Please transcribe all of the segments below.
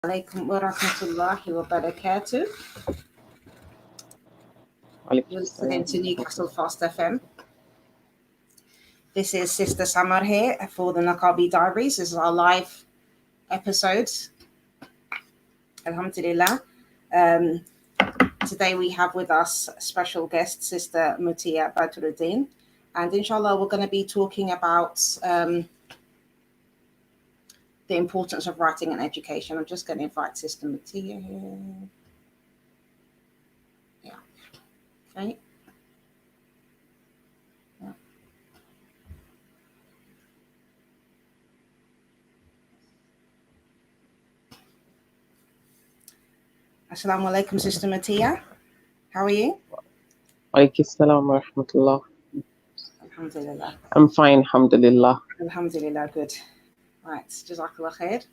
Alaikum wa rahmatullahi wa barakatuh. You're listening to Newcastle Fast FM. This is Sister Samar here for the Niqabi Diaries. This is our live episode. Alhamdulillah. Today we have with us special guest, Sister Muti'ah Badruddeen. And inshallah, we're going to be talking about the importance of writing and education. I'm just going to invite Sister Muti'ah here. Yeah. Okay. Yeah. Assalamu alaikum, Sister Muti'ah. How are you? Alaikum salam wa rahmatullah. Alhamdulillah. I'm fine, alhamdulillah. Alhamdulillah, good. Right, Jazakallah Khair.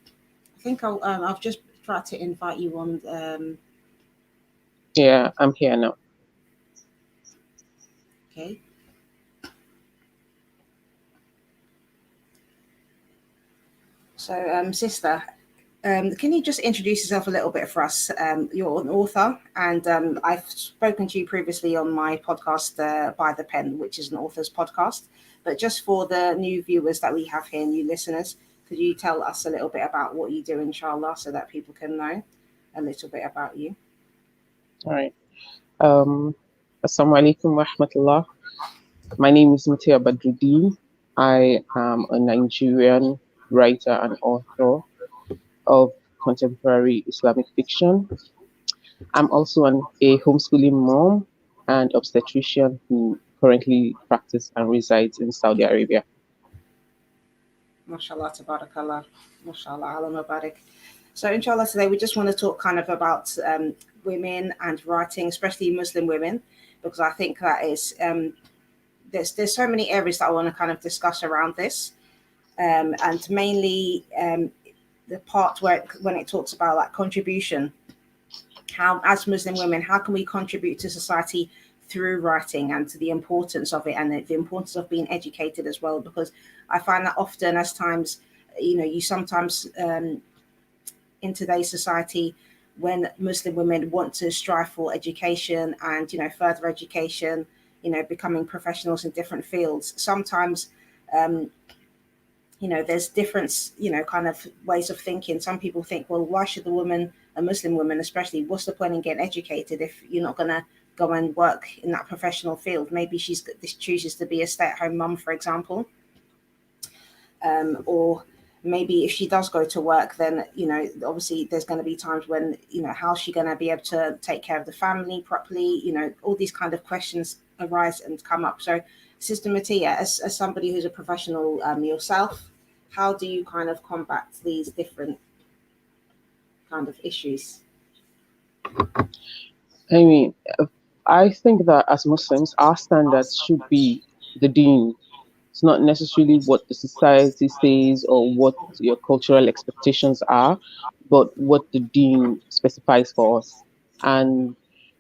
I think I've just tried to invite you on. Yeah, I'm here now. Okay. So, Sister, can you just introduce yourself a little bit for us? You're an author, and I've spoken to you previously on my podcast, By the Pen, which is an author's podcast. But just for the new viewers that we have here, new listeners, could you tell us a little bit about what you do, inshallah, so that people can know a little bit about you? All right. Assalamu alaikum wa rahmatullah. My name is Muti'ah Badruddeen. I am a Nigerian writer and author of contemporary Islamic fiction. I'm also a homeschooling mom and obstetrician who currently practices and resides in Saudi Arabia. MashaAllah, tabarakallah, MashaAllah, Allah Mubarak. So inshallah today we just want to talk kind of about women and writing, especially Muslim women, because I think that is, there's so many areas that I want to kind of discuss around this. And mainly the part where when it talks about like contribution, how as Muslim women, how can we contribute to society through writing, and to the importance of it, and the importance of being educated as well, because I find that often as times, you sometimes in today's society, when Muslim women want to strive for education and, further education, becoming professionals in different fields, sometimes, there's different, kind of ways of thinking. Some people think, well, why should a Muslim woman especially, what's the point in getting educated if you're not going to go and work in that professional field? Maybe she chooses to be a stay-at-home mum, for example. Or maybe if she does go to work, then, obviously there's going to be times when, how's she going to be able to take care of the family properly? All these kind of questions arise and come up. So, Sister Muti'ah, as somebody who's a professional yourself, how do you kind of combat these different kind of issues? I mean, I think that as Muslims, our standards should be the deen. It's not necessarily what the society says or what your cultural expectations are, but what the deen specifies for us. And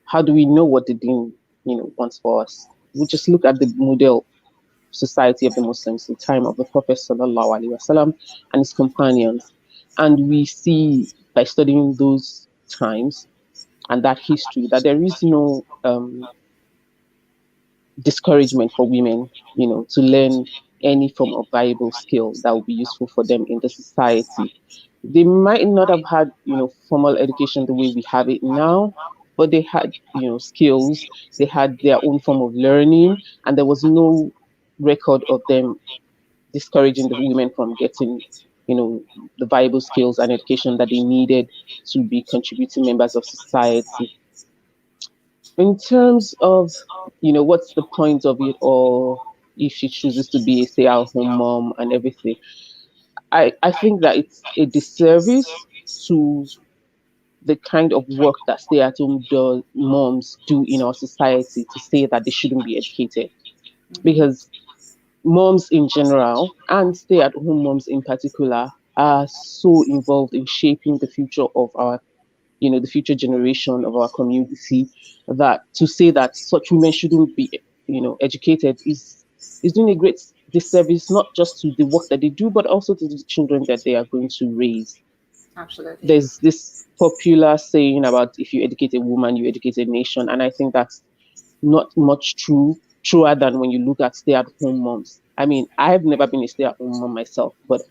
how do we know what the deen, wants for us? We just look at the model society of the Muslims, the time of the Prophet Sallallahu Alaihi Wasallam and his companions. And we see by studying those times and that history that there is no discouragement for women, to learn any form of valuable skill that would be useful for them in the society. They might not have had, formal education the way we have it now, but they had, skills, they had their own form of learning, and there was no record of them discouraging the women from getting, the valuable skills and education that they needed to be contributing members of society. In terms of, what's the point of it, or if she chooses to be a stay-at-home mom and everything, I think that it's a disservice to the kind of work that stay-at-home moms do in our society to say that they shouldn't be educated. Because moms in general and stay-at-home moms in particular are so involved in shaping the future of our, the future generation of our community, that to say that such women shouldn't be, educated is doing a great disservice, not just to the work that they do, but also to the children that they are going to raise. Absolutely. There's this popular saying about if you educate a woman, you educate a nation. And I think that's not much truer than when you look at stay-at-home moms. I mean, I've never been a stay-at-home mom myself, but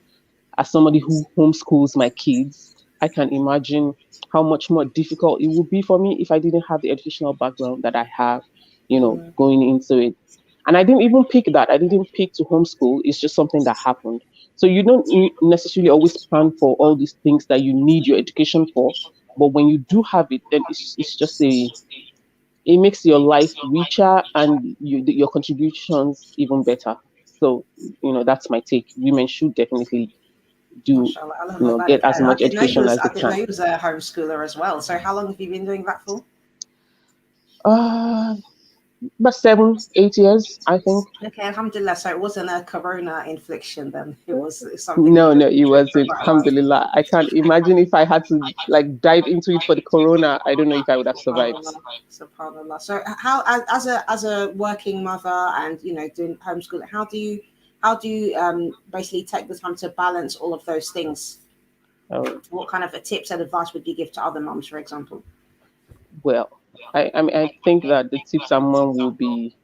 as somebody who homeschools my kids, I can imagine how much more difficult it would be for me if I didn't have the educational background that I have, Mm, going into it. And I didn't even pick that. I didn't pick to homeschool. It's just something that happened. So you don't necessarily always plan for all these things that you need your education for. But when you do have it, then it's just it makes your life richer and your contributions even better. So, that's my take. Women should definitely do, mashallah, Allah Mubarak. get as much education as I they didn't know can. you was a homeschooler as well. So how long have you been doing that for? Uh, about 7, 8 years, I think. Okay, alhamdulillah. So it wasn't a corona infliction then. It's something No, you've no, just been it doing for wasn't. quite a while. Alhamdulillah. I can't imagine if I had to like dive into it for the corona. I don't know if I would have survived. Subhanallah, subhanallah. So how, as a working mother and doing homeschooling, how do you basically take the time to balance all of those things? Oh, What kind of tips and advice would you give to other moms, for example? well, I think that the tips and mom will be,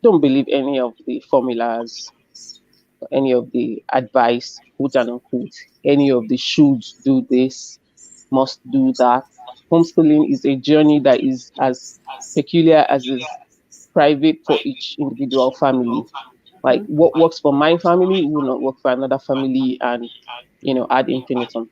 don't believe any of the formulas, any of the advice, quote and unquote, any of the should do this, must do that. Homeschooling is a journey that is as peculiar as is private for each individual family. Like Hmm. what works for my family will not work for another family, and ad infinitum.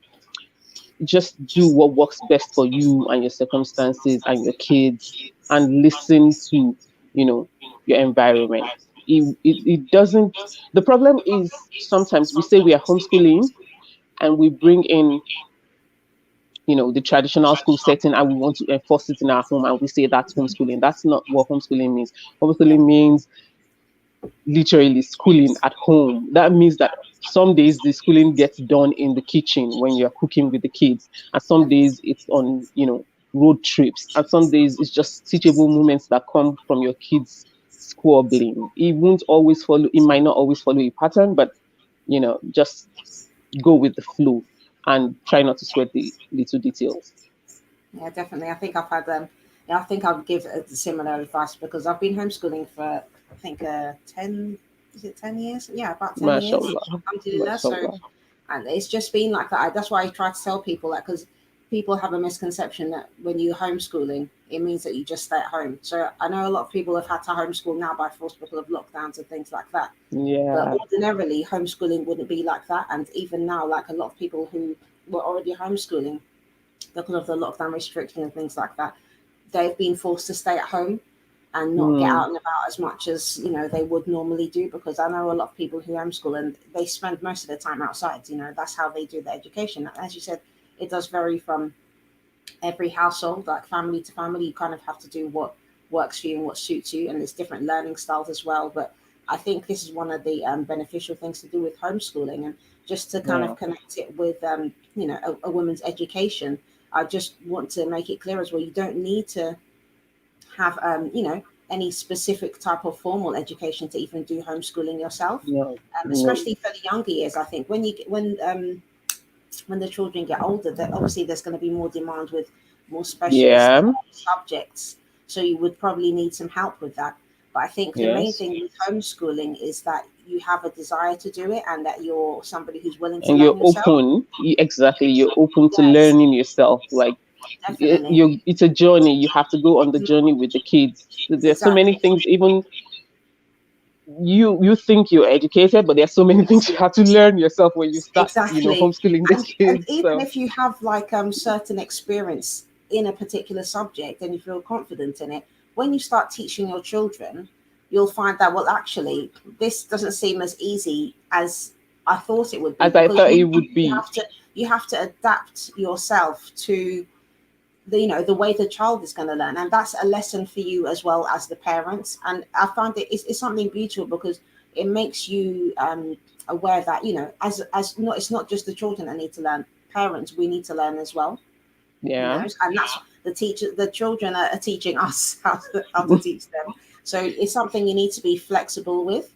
Just do what works best for you and your circumstances and your kids, and listen to your environment. It doesn't. The problem is sometimes we say we are homeschooling and we bring in the traditional school setting and we want to enforce it in our home, and we say that's homeschooling. That's not what homeschooling means. Yeah, Homeschooling means literally schooling at home. That means that some days the schooling gets done in the kitchen when you're cooking with the kids, and some definitely. days it's on, road trips, and some days it's just teachable moments that come from your kids squabbling. It might not always follow a pattern, but just go with the flow and try not to sweat the little details. Yeah, definitely. I think I've had yeah, I think I would give similar advice because I've been homeschooling for I think 10, is it 10 years? Yeah, about 10 years. Mashallah. Alhamdulillah. So Mashallah. and it's just been like that. That's why I try to tell people that because people have a misconception that when you're homeschooling, it means that you just stay at home. So I know a lot of people have had to homeschool now by force because of lockdowns and things like that. But Yeah. ordinarily, homeschooling wouldn't be like that. And even now, like a lot of people who were already homeschooling because of the lockdown restrictions and things like that, they've been forced to stay at home and not get Mm, out and about as much as they would normally do. Because I know a lot of people who homeschool and they spend most of their time outside. That's how they do their education. As you said, it does vary from every household, like family to family. You kind of have to do what works for you and what suits you, and there's different learning styles as well. But I think this is one of the beneficial things to do with homeschooling, and just to kind yeah. of connect it with a woman's education. I just want to make it clear as well. You don't need to have any specific type of formal education to even do homeschooling yourself, No. No. especially for the younger years. I think when the children get older, that obviously there's going to be more demand with more specialist Yeah. subjects. So you would probably need some help with that. But I think the main Yes. thing with homeschooling is that you have a desire to do it and that you're somebody who's willing to And you're learn yourself. open. Exactly. You're open to Yes, learning yourself. Like definitely. it's a journey. You have to go on the Mhm. journey with the kids. There's so many Exactly. things. Even you think you're educated, but there's so many things you have to learn yourself when you start, Exactly. homeschooling the And kids. even So if you have like certain experience in a particular subject and you feel confident in it, when you start teaching your children, you'll find that well actually this doesn't seem as easy as I thought it would be as I because thought it would be. you have to adapt yourself to the way the child is going to learn, and that's a lesson for you as well as the parents. And I find it's something beautiful because it makes you aware that as not it's not just the children that need to learn. Parents, we need to learn as well. Yeah. And that's the children are teaching us how to teach them. So it's something you need to be flexible with.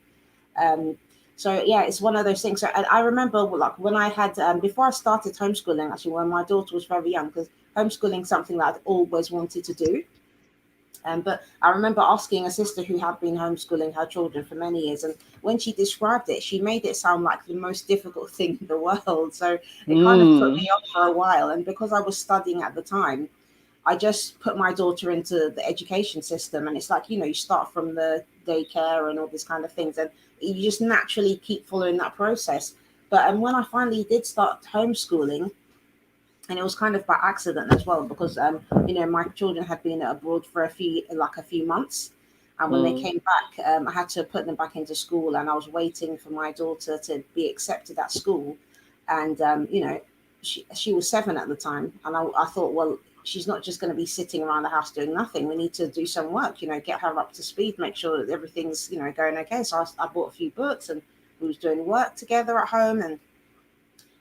um, So yeah, it's one of those things. So I remember like when I had before I started homeschooling, actually when my daughter was very young, because homeschooling is something that I'd always wanted to do. But I remember asking a sister who had been homeschooling her children for many years, and when she described it, she made it sound like the most difficult thing in the world. So it kind of put Mm. me off for a while. And because I was studying at the time, I just put my daughter into the education system, and it's like, you start from the daycare and all these kind of things, and you just naturally keep following that process. But when I finally did start homeschooling, and it was kind of by accident as well, because my children had been abroad for a few months, and when they Mm. came back, I had to put them back into school, and I was waiting for my daughter to be accepted at school, and she was 7 at the time, and I thought, well, she's not just going to be sitting around the house doing nothing. We need to do some work, get her up to speed, make sure that everything's going okay. So I bought a few books, and we was doing work together at home. And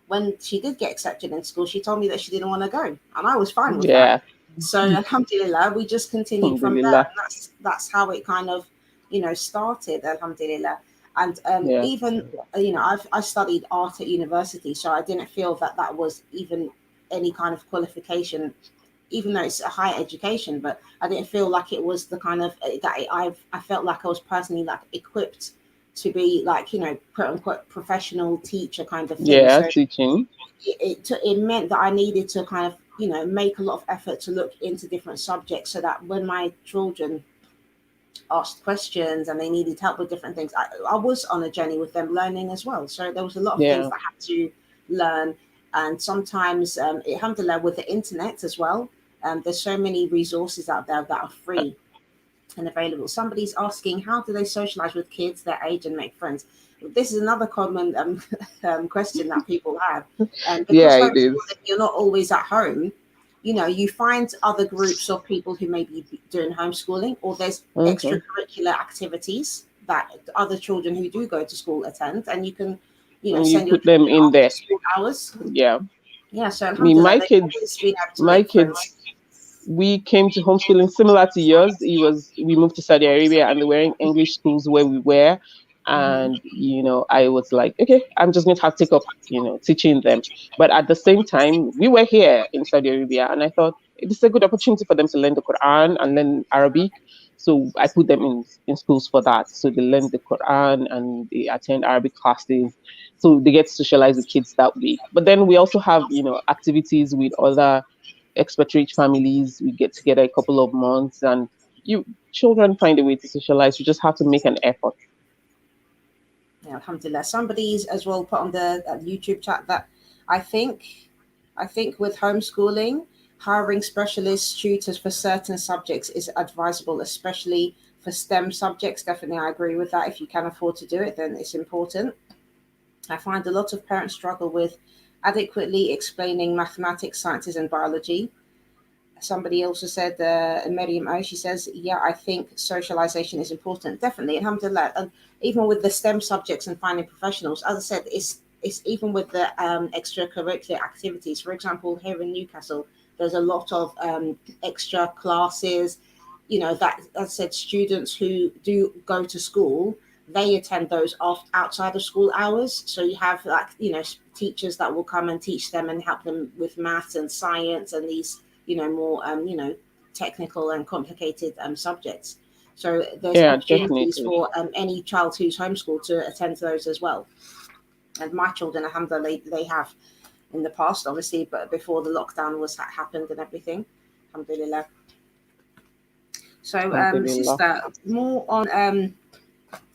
when she did get accepted in school, she told me that she didn't want to go, and I was fine with that. Yeah. So alhamdulillah, we just continued from there, Alhamdulillah. and that's how it kind of started. Alhamdulillah. And Yeah. even I studied art at university, so I didn't feel that that was even any kind of qualification, even though it's a higher education. But I didn't feel like it was the kind of that I felt like I was personally like equipped to be like quote unquote professional teacher kind of thing. Yeah. So Teaching. it meant that I needed to kind of make a lot of effort to look into different subjects, so that when my children asked questions and they needed help with different things, I was on a journey with them learning as well. So there was a lot of things Yeah. that I had to learn. And sometimes alhamdulillah, with the internet as well, there's so many resources out there that are free and available. Somebody's asking, how do they socialize with kids their age and make friends? This is another common question that people have. Yeah, Because it is. homeschooling, you're not always at home. You find other groups of people who may be doing homeschooling, or there's Mm-hmm. extracurricular activities that other children who do go to school attend, and you can, And you send your put them children in after there. school hours. Yeah. Yeah, so I mean, alhamdulillah, they've always been able to my make friends. kids, we came to homeschooling similar to yours. We moved to Saudi Arabia and they were in English schools where we were. Hmm. And, I was like, okay, I'm just going to have to take up, teaching them. But at the same time, we were here in Saudi Arabia and I thought it's a good opportunity for them to learn the Quran and learn Arabic. So I put them in schools for that. So they learn the Quran and they attend Arabic classes. So they get to socialize with kids that way. But then we also have, activities with other expatriate families. We get together a couple of months and you children find a way to socialize. You just have to make an effort. Yeah, alhamdulillah. Somebody's as well put on the YouTube chat that I think, I think with homeschooling, hiring specialist tutors for certain subjects is advisable, especially for STEM subjects. Definitely, I agree with that. If you can afford to do it, then it's important. I find a lot of parents struggle with adequately explaining mathematics, sciences, and biology. Somebody also said, Miriam O, she says, yeah, I think socialization is important. Definitely, alhamdulillah. And even with the STEM subjects and finding professionals, as I said, it's even with the extracurricular activities. For example, here in Newcastle, there's a lot of extra classes, that, as I said, students who do go to school, they attend those outside of school hours. So you have like, teachers that will come and teach them and help them with maths and science and these more technical and complicated subjects. So there's Yeah, opportunities definitely. for any child who's homeschooled to attend to those as well. And my children, alhamdulillah, they have in the past, obviously, but before the lockdown was happened and everything, alhamdulillah. So, Alhamdulillah. sister, more on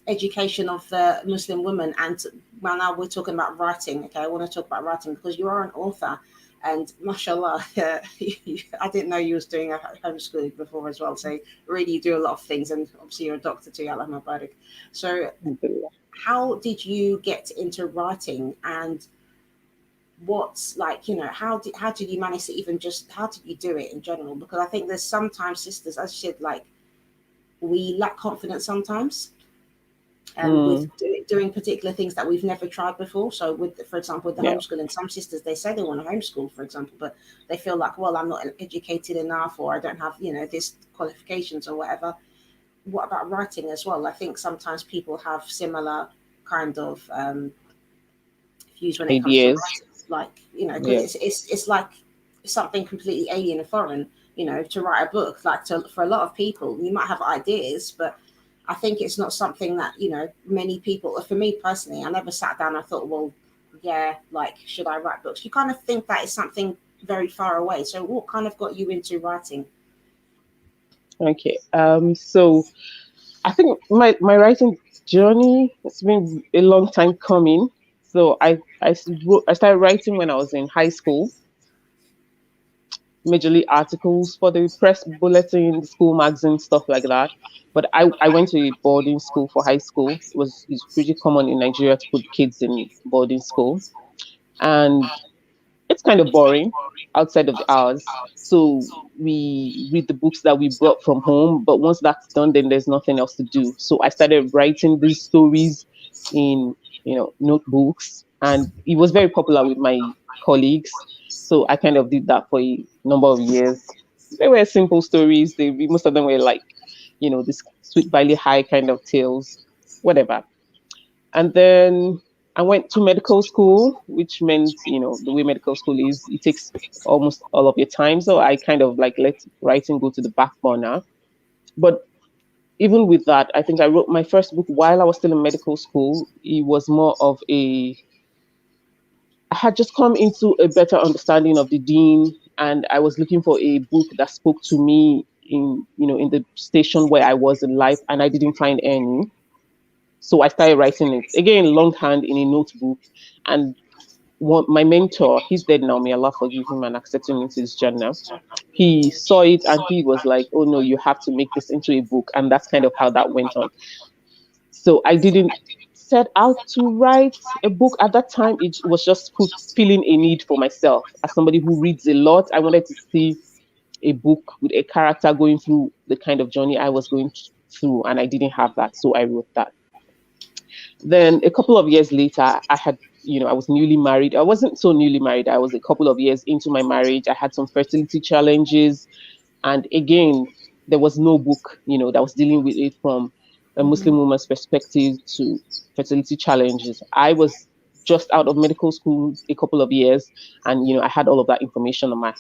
education of the Muslim woman. And well, now we're talking about writing. Okay, I want to talk about writing because you are an author, and mashallah, I didn't know you was doing a homeschooling before as well. So really, you do a lot of things, and obviously you're a doctor too. Allah Mubarak. So, Alhamdulillah. how did you get into writing, and what's like, how did you manage to even just how did you do it in general? Because I think there's sometimes sisters, as you said, like we lack confidence sometimes with Mm, doing particular things that we've never tried before. So, for example, with the yeah. homeschooling, some sisters they say they want to homeschool, for example, but they feel like, well, I'm not educated enough, or I don't have, this qualifications or whatever. What about writing as well? I think sometimes people have similar kind of views when it comes to Ideas. writing. Like, you know, because Yeah. it's like something completely alien and foreign. You know, to write a book, like for a lot of people, you might have ideas, but I think it's not something that, you know, many people. For me personally, I never sat down and thought, well, yeah, like, should I write books? You kind of think that is something very far away. So what kind of got you into writing? Okay. So I think my writing journey, it's been a long time coming. So I started writing when I was in high school, majorly articles for the press bulletin, the school magazine, stuff like that. But I went to a boarding school for high school. It's pretty common in Nigeria to put kids in boarding school. And it's kind of boring outside of the hours. So we read the books that we brought from home, but once that's done, then there's nothing else to do. So I started writing these stories in, notebooks, and it was very popular with my colleagues. So I kind of did that for a number of years. They were simple stories. Most of them were like, this sweet valley high kind of tales, whatever. And then I went to medical school, which meant, the way medical school is, it takes almost all of your time. So I kind of like let writing go to the back burner. But even with that, I think I wrote my first book while I was still in medical school. It was more of I had just come into a better understanding of the dean, and I was looking for a book that spoke to me in the station where I was in life, and I didn't find any. So I started writing it again, longhand in a notebook. And my mentor, he's dead now, may Allah forgive him and accept him into his Jannah. He saw it and he was like, "Oh no, you have to make this into a book." And that's kind of how that went on. So I didn't set out to write a book at that time. It was just feeling a need for myself. As somebody who reads a lot, I wanted to see a book with a character going through the kind of journey I was going through, and I didn't have that. So I wrote that. Then a couple of years later, I was newly married. I wasn't so newly married. I was a couple of years into my marriage. I had some fertility challenges. And again, there was no book, that was dealing with it from a Mm-hmm. Muslim woman's perspective to fertility challenges. I was just out of medical school a couple of years, and, I had all of that information on my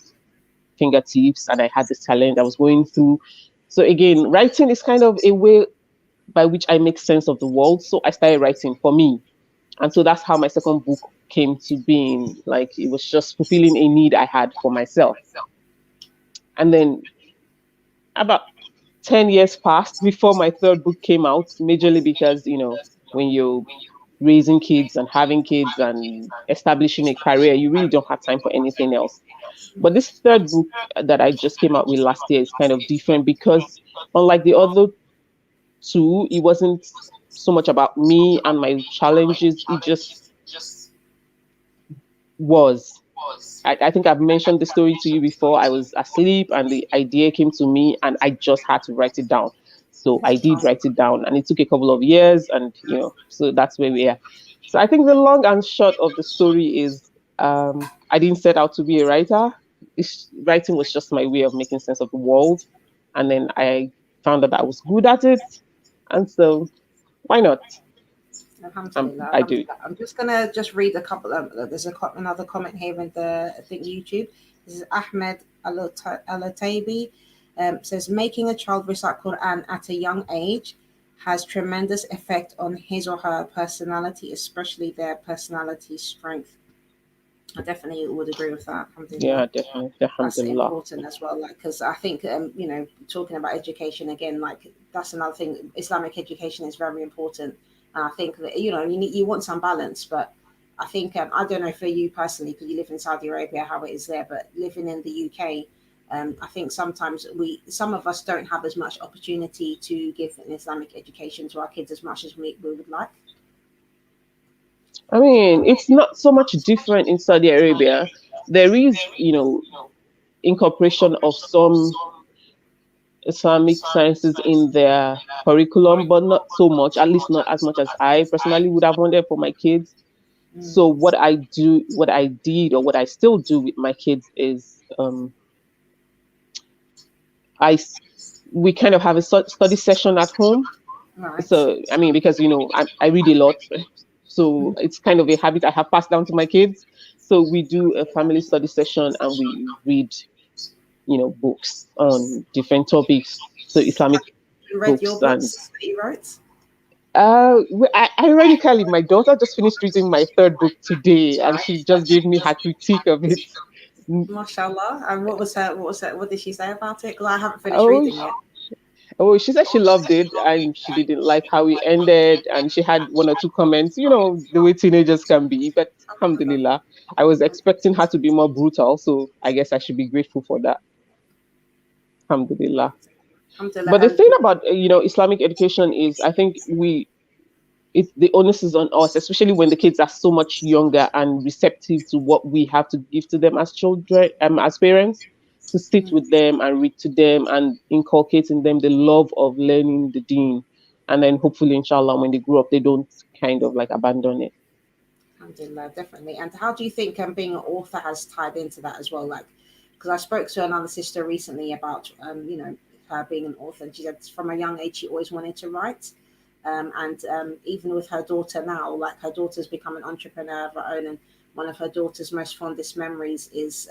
fingertips, and I had this challenge I was going through. So again, writing is kind of a way by which I make sense of the world. So I started writing for me. And so that's how my second book came to being. Like, it was just fulfilling a need I had for myself. And then about 10 years passed before my third book came out, majorly because, when you're raising kids and having kids and establishing a career, you really don't have time for anything else. But this third book that I just came out with last year is kind of different because, unlike the other two, it wasn't so much about me and my challenges. It just was. I think I've mentioned the story to you before. I was asleep and the idea came to me and I just had to write it down. So I did write it down and it took a couple of years, and so that's where we are. So I think the long and short of the story is, I didn't set out to be a writer. Writing was just my way of making sense of the world. And then I found that I was good at it. And so why not? Alhamdulillah, I do. alhamdulillah. I'm just gonna just read a couple. There's another comment here in the, I think, YouTube. This is Ahmed Alatabi. Says making a child recite Quran at a young age has tremendous effect on his or her personality, especially their personality strength. I definitely would agree with that. Yeah, Alhamdulillah. definitely. That's Alhamdulillah. important as well, like, because I think talking about education again, like, that's another thing. Islamic education is very important, and I think that you want some balance. But I think I don't know for you personally, because you live in Saudi Arabia, how it is there, but living in the UK, I think sometimes some of us don't have as much opportunity to give an Islamic education to our kids as much as we would like. I mean, it's not so much different in Saudi Arabia. There is, incorporation of some Islamic sciences in their curriculum, but not so much, at least not as much as I personally would have wanted for my kids. Mm, So what I did, or what I still do with my kids is, I s- we kind of have a study session at home. right. So I mean, because I read a lot, So it's kind of a habit I have passed down to my kids. So we do a family study session and we read, books on different topics. So Have Islamic you read your books. And books that you wrote? ironically, my daughter just finished reading my third book today, and she just gave me her critique of it. Mashallah. And what did she say about it? Because I haven't finished Oh, reading it. oh, she said she loved it and she didn't like how it ended, and she had one or two comments, the way teenagers can be. But alhamdulillah, I was expecting her to be more brutal, so I guess I should be grateful for that. Alhamdulillah. Alhamdulillah. But the thing about Islamic education is, I think the onus is on us, especially when the kids are so much younger and receptive to what we have to give to them as children, as parents, to sit with them and read to them and inculcate in them the love of learning the deen. And then hopefully, inshallah, when they grow up, they don't kind of like abandon it. Alhamdulillah, definitely. And how do you think being an author has tied into that as well? Like, because I spoke to another sister recently about, her being an author. And she said from a young age, she always wanted to write. And even with her daughter now, like her daughter's become an entrepreneur of her own. And one of her daughter's most fondest memories is,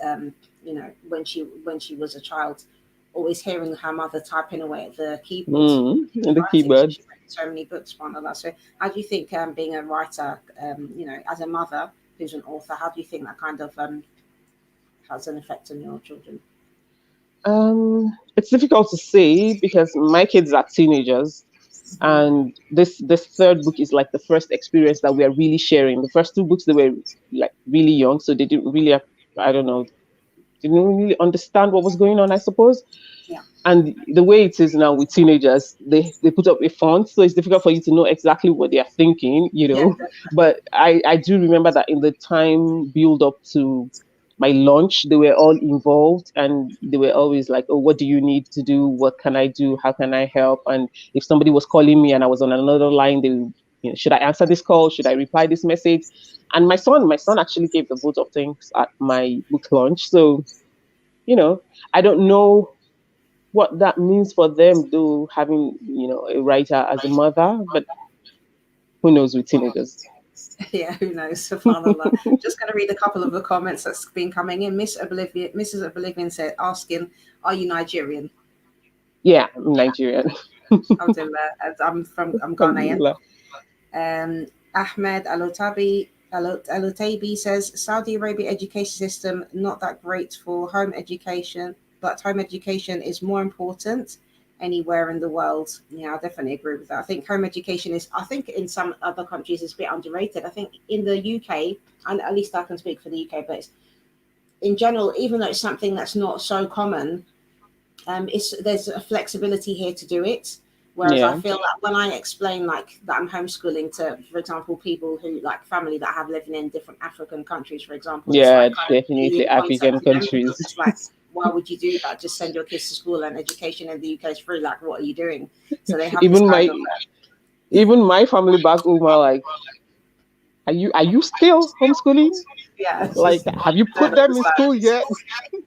when she was a child, always hearing her mother typing away at the keyboard. And the Writing. So keyboard. she read so many books on that. So how do you think being a writer, as a mother who's an author, how do you think that kind of has an effect on your children? It's difficult to say because my kids are teenagers, and this third book is like the first experience that we are really sharing. The first two books, they were like really young, so they didn't really I don't know, didn't really understand what was going on, I suppose. Yeah. And the way it is now with teenagers, they put up a font, so it's difficult for you to know exactly what they are thinking. Yeah, But I do remember that in the time build up to my launch, they were all involved and they were always like, oh, what do you need to do? What can I do? How can I help? And if somebody was calling me and I was on another line, should I answer this call? Should I reply this message? And my son actually gave the vote of thanks at my book launch. So, I don't know what that means for them, though, having a writer as a mother, but who knows with teenagers. yeah. Who knows? Subhanallah. Just going to read a couple of the comments that's been coming in. Mrs. Oblivion said, asking, "Are you Nigerian?" Yeah, I'm Nigerian. Alhamdulillah. I'm Ghanaian. Alhamdulillah. Ahmed Alutabi says Saudi Arabia education system not that great for home education, but home education is more important anywhere in the world. Yeah, I definitely agree with that. I think home education is, I think in some other countries it's a bit underrated. I think in the UK, and at least I can speak for the UK, but in general, even though it's something that's not so common, there's a flexibility here to do it. Whereas I Yeah. feel that when I explain like that I'm homeschooling to, for example, people who like family that have living in different African countries, for example, it's Yeah, like kind of definitely alien concept African to them because countries. it's like, why would you do that? Just send your kids to school and education in the UK is free. Like, what are you doing? So they have this even kind my of even my family back home are like, are you still homeschooling? yeah, it's Like, just have you don't put them in understand. school yet? They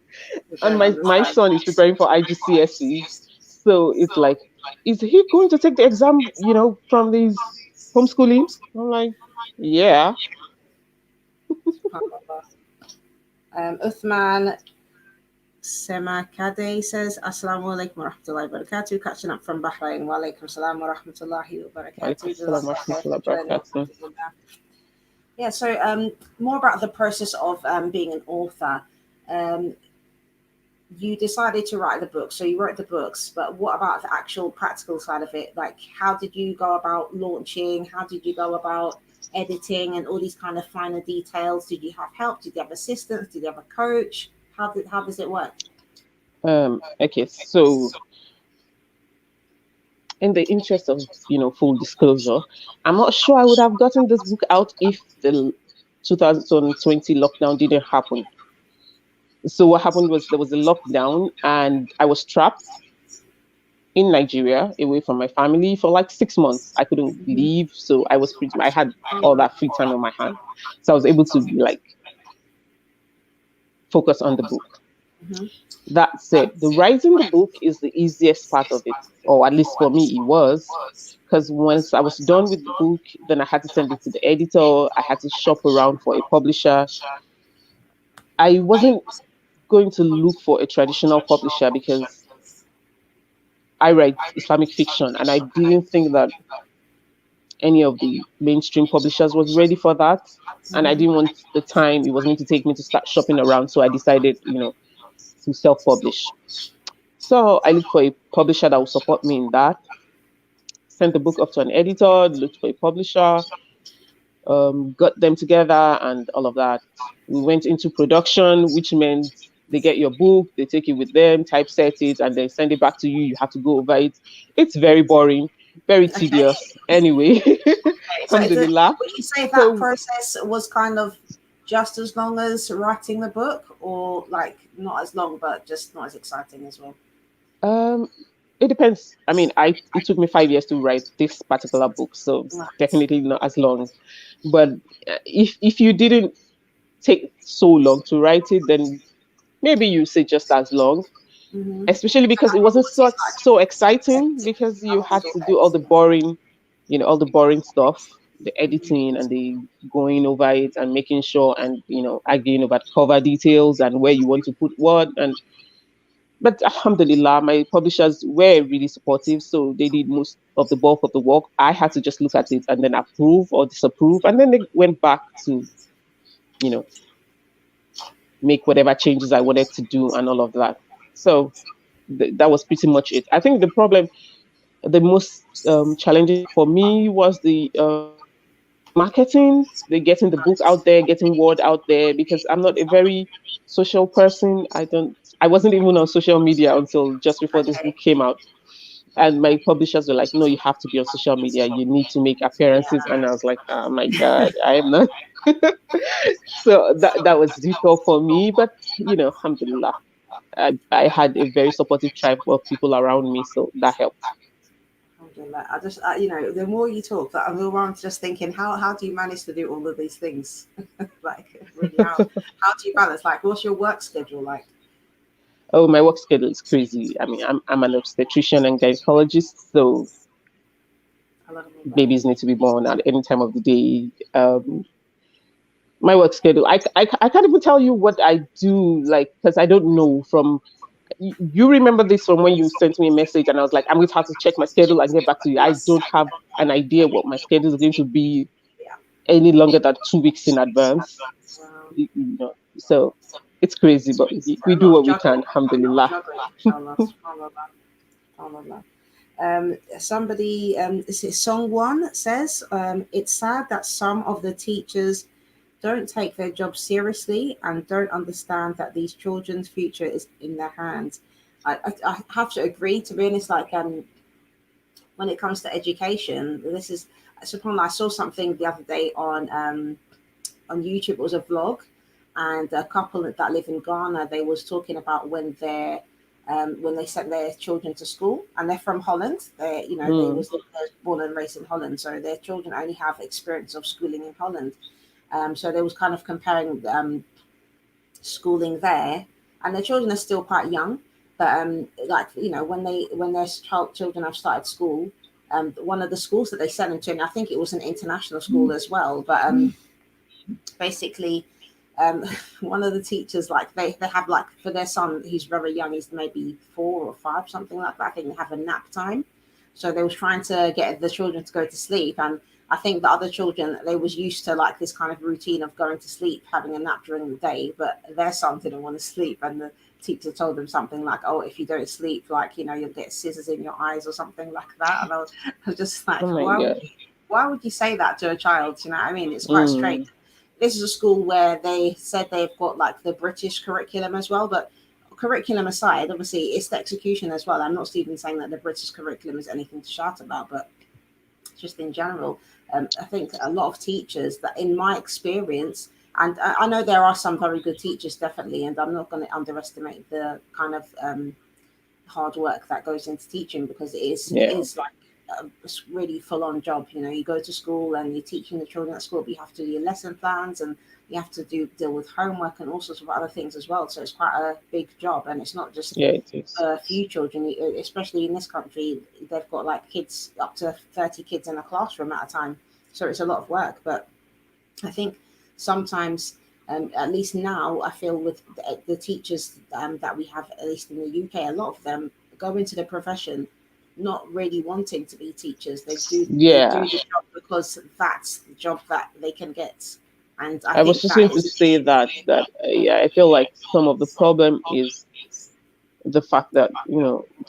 And don't my understand. son is preparing for IGCSE. So it's like, is he going to take the exam, from these homeschooling? I'm like, yeah. Uthman Semakade says, Assalamu alaikum wa rahmatullahi wa barakatuh. Catching up from Bahrain. Wa alaikum salam wa rahmatullahi wa Alaikum barakatuh. salam wa Jazakallah khair for rahmatullahi wa joining. barakatuh. Alhamdulillah. Yeah, so more about the process of being an author. Um, you decided to write the book, so you wrote the books, but what about the actual practical side of it? Like, how did you go about launching? How did you go about editing and all these kind of finer details? Did you have help? Did you have assistants? Did you have a coach? How does it work? Okay, so in the interest of full disclosure, I'm not sure I would have gotten this book out if the 2020 lockdown didn't happen. So what happened was there was a lockdown and I was trapped in Nigeria away from my family for like 6 months. I couldn't leave, so I had all that free time on my hand, so I was able to like focus on the book. Hmm. That said, the writing the book is the easiest part of it, or at least for me, it was. Because once I was done with the book, then I had to send it to the editor. I had to shop around for a publisher. I wasn't going to look for a traditional publisher because I write Islamic fiction, and I didn't think that any of the mainstream publishers was ready for that. And I Hmm. didn't want the time it was going to take me to start shopping around. So I decided, to self publish. So I looked for a publisher that would support me in that, sent the book off to an editor, looked for a publisher, got them together, and all of that. We went into production, which meant they get your book, they take it with them, typeset it, and then send it back to you. You have to go over it. It's very boring, very Okay. tedious. Anyway, So alhamdulillah. would you say that So process was kind of just as long as writing the book, or like not as long, but just not as exciting as well? um, it depends. I mean, it took me 5 years to write this particular book, so Right. definitely not as long. But if you didn't take so long to write it, then maybe you say just as long, Mm-hmm. especially because it It wasn't was so exciting. exciting because That you was had all to do excellent. all the boring stuff, the Mm-hmm. editing and the going over it and making sure and arguing about cover details and where you want to put what. And but alhamdulillah, my publishers were really supportive, so they did most of the bulk of the work. I had to just look at it and then approve or disapprove, and then they went back to you know make whatever changes I wanted to do and all of that. So that was pretty much it. I think the most challenging for me was the marketing, the getting the book out there, getting word out there, because I'm not a very social person. I wasn't even on social media until just before this book Okay. came out. And my publishers were like, no, you have to be on social media. You need to make appearances. And I was like, oh my God, I am not. So that was difficult for me. But, alhamdulillah, I had a very supportive tribe of people around me. So that helped. Alhamdulillah. I just, the more you talk, the more I'm just thinking, how do you manage to do all of these things? Like, really, how do you balance? Like, what's your work schedule like? Oh, my work schedule is crazy. I mean, I'm an obstetrician and gynecologist, so Alhamdulillah. babies need to be born at any time of the day. My work schedule, I can't even tell you what I do, like, because I don't know from. You remember this from when you sent me a message, and I was like, I'm going to have to check my schedule and get back to you. I Yes. don't have an idea what my schedule is going to be Yeah. any longer than 2 weeks in advance. So it's crazy, but we A do lot of what we can, juggling. A lot of alhamdulillah. juggling. Inshallah. Subhanallah. Subhanallah. Somebody, this is Song One says, it's sad that some of the teachers don't take their job seriously and don't understand that these children's future is in their hands. I have to agree. To be honest, like when it comes to education, this is subhanAllah. I saw something the other day on YouTube. It was a vlog, and a couple that live in Ghana. They was talking about when they sent their children to school, and they're from Holland. Mm, They're born and raised in Holland, so their children only have experience of schooling in Holland. So they was kind of comparing schooling there, and their children are still quite young. But like when their children have started school, one of the schools that they sent them to, and I think it was an international school as well. But basically, um, one of the teachers like they have like for their son, he's very young, he's maybe 4 or 5, something like that. I think they have a nap time, so they was trying to get the children to go to sleep. And I think the other children, they was used to like this kind of routine of going to sleep, having a nap during the day, but their son didn't want to sleep. And the teacher told them something like, oh, if you don't sleep, like you'll get scissors in your eyes or something like that. And I was just like, oh my God. why would you say that to a child? You know what I mean? It's quite strange. Mm, This is a school where they said they've got like the British curriculum as well, but curriculum aside, obviously it's the execution as well. I'm not even saying that the British curriculum is anything to shout about, but just in general, I think a lot of teachers that, in my experience, and I know there are some very good teachers, definitely, and I'm not going to underestimate the kind of hard work that goes into teaching, because it yeah. is like a really full on job. You go to school and you're teaching the children at school, but you have to do your lesson plans and you have to deal with homework and all sorts of other things as well. So it's quite a big job, and it's not just Yeah, it is. a few children, especially in this country. They've got like kids up to 30 kids in a classroom at a time, so it's a lot of work. But I think sometimes, at least now, I feel with the teachers that we have, at least in the UK, a lot of them go into the profession not really wanting to be teachers. They do Yeah. the job because that's the job that they can get, and I I was think just that going to is an say issue. that yeah, I feel like some of the problem is the fact that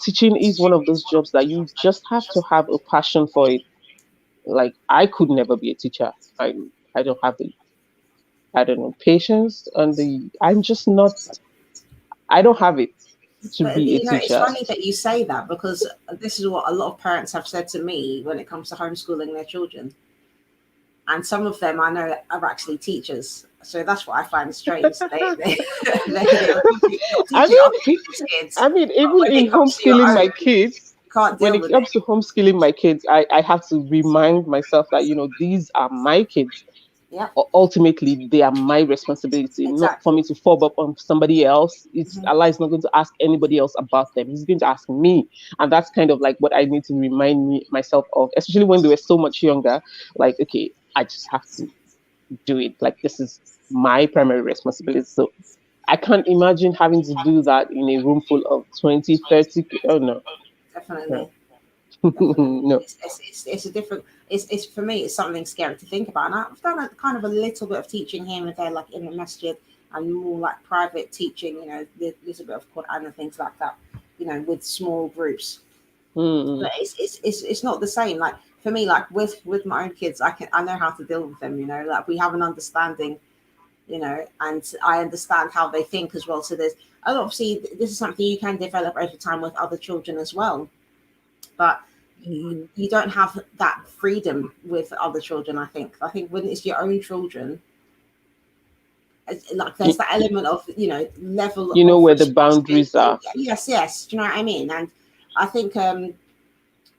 teaching is one of those jobs that you just have to have a passion for it. Like I could never be a teacher. I don't have the, I don't know, patience, and the I'm just not, I don't have it to But be a it's teacher. funny that you say that, because this is what a lot of parents have said to me when it comes to homeschooling their children, and some of them I know are actually teachers. So that's what I find strange. You're I teaching other mean, people's kids, I mean, but even when in it comes to your homeschooling own, my kids, you can't when deal it with it. comes to homeschooling my kids, I have to remind myself that, these are my kids. Yeah, Ultimately, they are my responsibility, not for exactly. me to fall up on somebody else. It's Hmm. Allah is not going to ask anybody else about them. He's going to ask me. And that's kind of like what I need to remind myself of, especially when they were so much younger. Like, okay, I just have to do it. Like, this is my primary responsibility. So I can't imagine having to do that in a room full of 20, 30. Oh, no. No. Definitely. Definitely, No. it's a different. It's for me. It's something scary to think about. And I've done a kind of a little bit of teaching here and there, like in the masjid, and more like private teaching. There's a bit of Quran and things like that. With small groups. Mm, But it's not the same. Like for me, like with my own kids, I know how to deal with them. Like we have an understanding. And I understand how they think as well. So and obviously this is something you can develop over time with other children as well, but you don't have that freedom with other children. I think when it's your own children, like there's you, that element of level you know of where the boundaries responsibility. are. Yes, do you know what I mean? And I think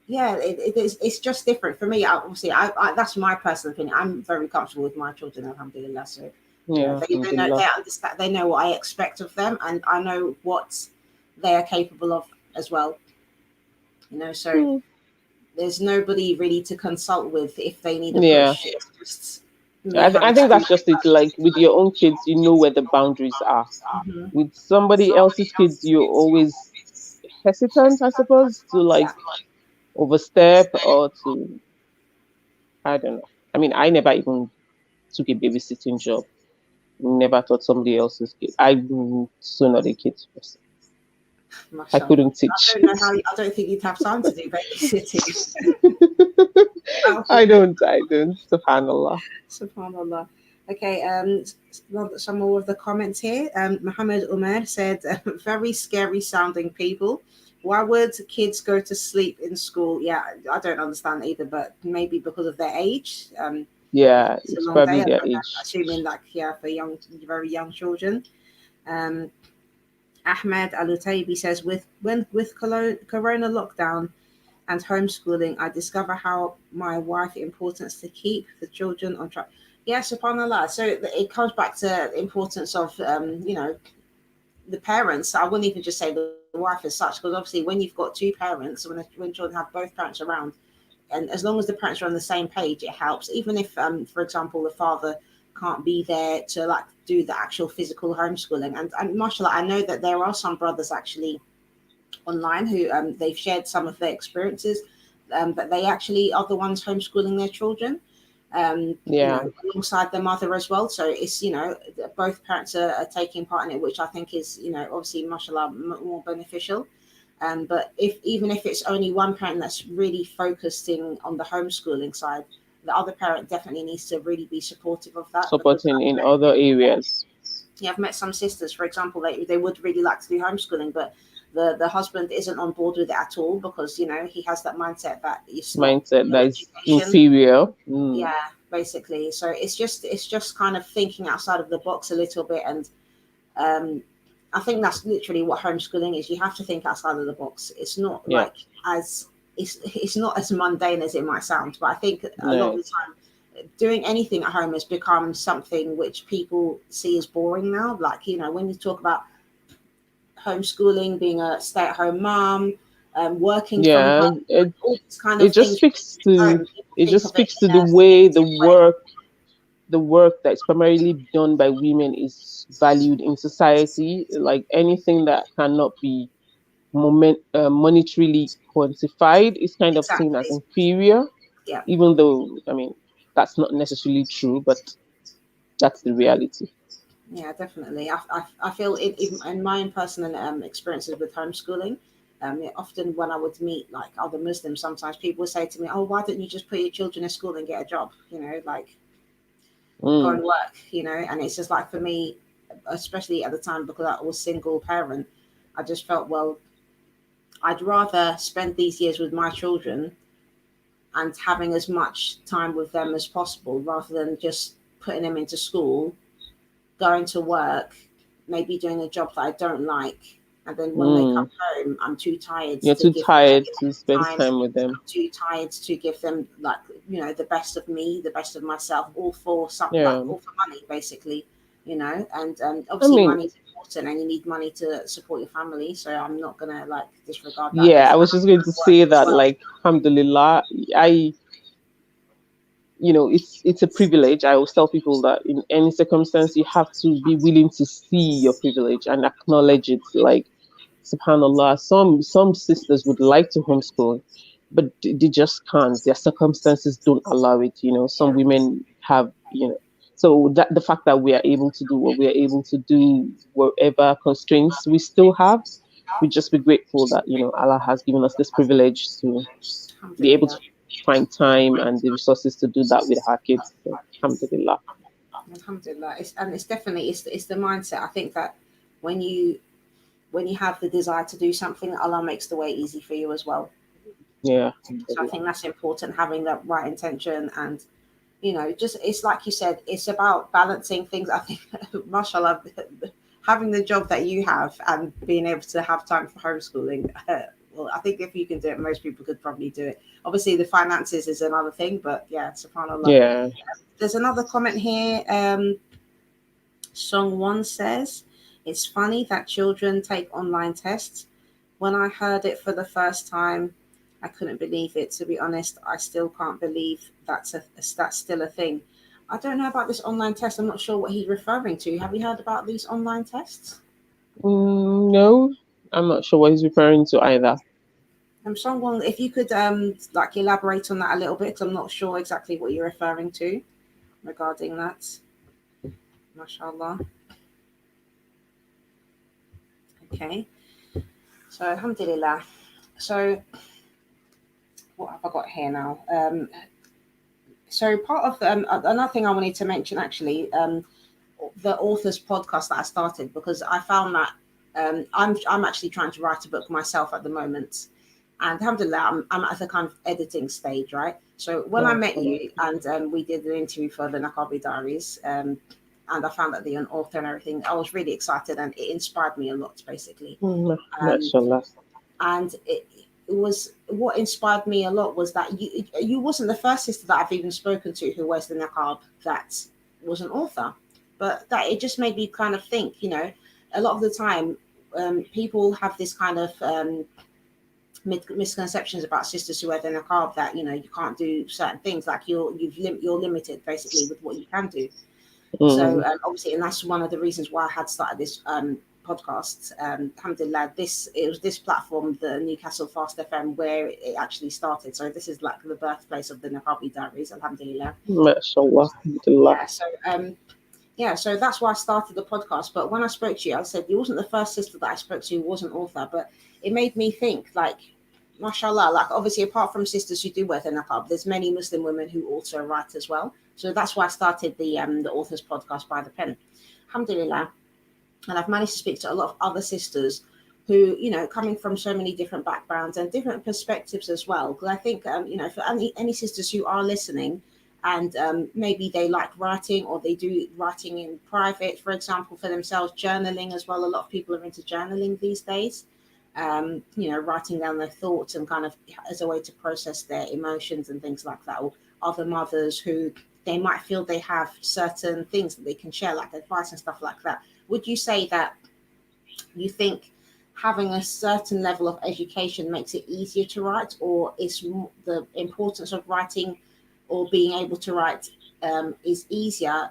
yeah, it's just different for me. Obviously, that's my personal opinion. I'm very comfortable with my children, alhamdulillah. So Yeah, they know, alhamdulillah. they understand, they know what I expect of them, and I know what they are capable of as well. So Hmm. there's nobody really to consult with if they need a Yeah. push. It's just me I having to think do that's my just it. Like with your own kids, you know where the boundaries are. part. Hmm. With somebody else's kids, you're always hesitant, I suppose, to like Yeah. overstep or to, I don't know. I mean, I never even took a babysitting job. Never taught somebody else's kid. I'm so not a kids person. I Mashallah. couldn't I teach. don't know how. I don't think you'd have time to do babysitting. I don't. Subhanallah. Subhanallah. Okay, some more of the comments here. Muhammad Umar said, very scary sounding people. Why would kids go to sleep in school? Yeah, I don't understand either, but maybe because of their age. If Yeah, it's a it's long day, probably I'm their age. assuming like, yeah, for very young children. Um, Ahmed Alutaibi says, with Corona lockdown and homeschooling, I discover how my wife importance to keep the children on track. Yeah, subhanallah. So it comes back to the importance of the parents. I wouldn't even just say the wife as such, because obviously when you've got two parents, when children have both parents around, and as long as the parents are on the same page, it helps. Even if, for example, the father can't be there to like do the actual physical homeschooling, and mashallah, I know that there are some brothers actually online who they've shared some of their experiences, but they actually are the ones homeschooling their children, Yeah. alongside their mother as well. So it's, both parents are taking part in it, which I think is, obviously, mashallah, more beneficial. But even if it's only one parent that's really focusing on the homeschooling side, the other parent definitely needs to really be supportive of that, because Supporting in other areas. yeah, I've met some sisters, for example, they would really like to do homeschooling, but the husband isn't on board with it at all, because he has that mindset that it's not Mindset real that is education. inferior. Mm. Yeah, basically. So it's just kind of thinking outside of the box a little bit, and um, I think that's literally what homeschooling is. You have to think outside of the box. It's not Yeah. like as it's not as mundane as it might sound, but I think a lot of No. the time doing anything at home has become something which people see as boring now. Like, when you talk about homeschooling, being a stay-at-home mom, working from Yeah, home, all these kind it of just things speaks to home, people it think just of it speaks to in the a way negative way. the work that's primarily done by women is valued in society. Like anything that cannot be monetarily quantified is kind of seen as Exactly. inferior, Yeah. even though, I mean, that's not necessarily true, but that's the reality. Yeah, definitely. I feel in my own personal experiences with homeschooling, often when I would meet like other Muslims, sometimes people would say to me, "Oh, why don't you just put your children in school and get a job? Like go Mm, and work, And it's just like for me, especially at the time because I was single parent, I just felt, well, I'd rather spend these years with my children and having as much time with them as possible rather than just putting them into school, going to work, maybe doing a job that I don't like, and then when they come mm. home, I'm too tired You're to too give them tired any to spend time. time with them. I'm too tired to give them like the best of me, the best of myself, all for something like Yeah. all for money, basically. And I obviously mean, money is important, and you need money to support your family. So I'm not gonna like disregard that yeah, because I I was just going to have work say as that, well. like, alhamdulillah, I it's a privilege. I always tell people that in any circumstance you have to be willing to see your privilege and acknowledge it. Like, subhanallah, some sisters would like to homeschool, but they just can't. Their circumstances don't allow it. Some Yeah, women have, so that the fact that we are able to do what we are able to do, whatever constraints we still have, we just be grateful that Allah has given us this privilege to be able to alhamdulillah. find time and the resources to do that with our kids. So, alhamdulillah. Alhamdulillah. It's definitely it's the mindset. I think that when you have the desire to do something, Allah makes the way easy for you as well. Yeah, So I alhamdulillah. think that's important, having that right intention, and just it's like you said, it's about balancing things. I think, mashallah, having the job that you have and being able to have time for homeschooling. Well, I think if you can do it, most people could probably do it. Obviously, the finances is another thing, but yeah, subhanallah. Yeah. There's another comment here. Song One says, "It's funny that children take online tests. When I heard it for the first time, I couldn't believe it. To be honest, I still can't believe that's still a thing." I don't know about this online test. I'm not sure what he's referring to. Have you heard about these online tests? No, I'm not sure what he's referring to either. Someone, if you could like elaborate on that a little bit, 'cause I'm not sure exactly what you're referring to regarding that. Mashallah. Okay. So alhamdulillah. So what have I got here now? So part of another thing I wanted to mention actually, the author's podcast that I started because I found that I'm actually trying to write a book myself at the moment, and alhamdulillah, I'm at the kind of editing stage, right? So when I met MashaAllah. you and we did an interview for the Niqabi Diaries, and I found that you're an author and everything, I was really excited and it inspired me a lot, basically. Um, MashaAllah. and it was what inspired me a lot was that you wasn't the first sister that I've even spoken to who wears the niqab that was an author, but that it just made me kind of think, a lot of the time people have this kind of misconceptions about sisters who wear the niqab that you can't do certain things, like you're limited basically with what you can do. So Mm, obviously, and that's one of the reasons why I had started this podcast. Alhamdulillah, it was this platform, the Newcastle Fast FM, where it actually started. So this is like the birthplace of the Niqabi Diaries. Alhamdulillah. MashaAllah. Alhamdulillah. Yeah. So that's why I started the podcast. But when I spoke to you, I said you wasn't the first sister that I spoke to who was an author, but it made me think like. Mashallah, like obviously apart from sisters who do wear the niqab, there's many Muslim women who also write as well. So that's why I started the authors podcast by the pen. Alhamdulillah. And I've managed to speak to a lot of other sisters who, coming from so many different backgrounds and different perspectives as well. Because I think, for any sisters who are listening and maybe they like writing or they do writing in private, for example, for themselves, journaling as well. A lot of people are into journaling these days. Writing down their thoughts and kind of as a way to process their emotions and things like that. Or other mothers who they might feel they have certain things that they can share, like advice and stuff like that. Would you say that you think having a certain level of education makes it easier to write, or is the importance of writing or being able to write is easier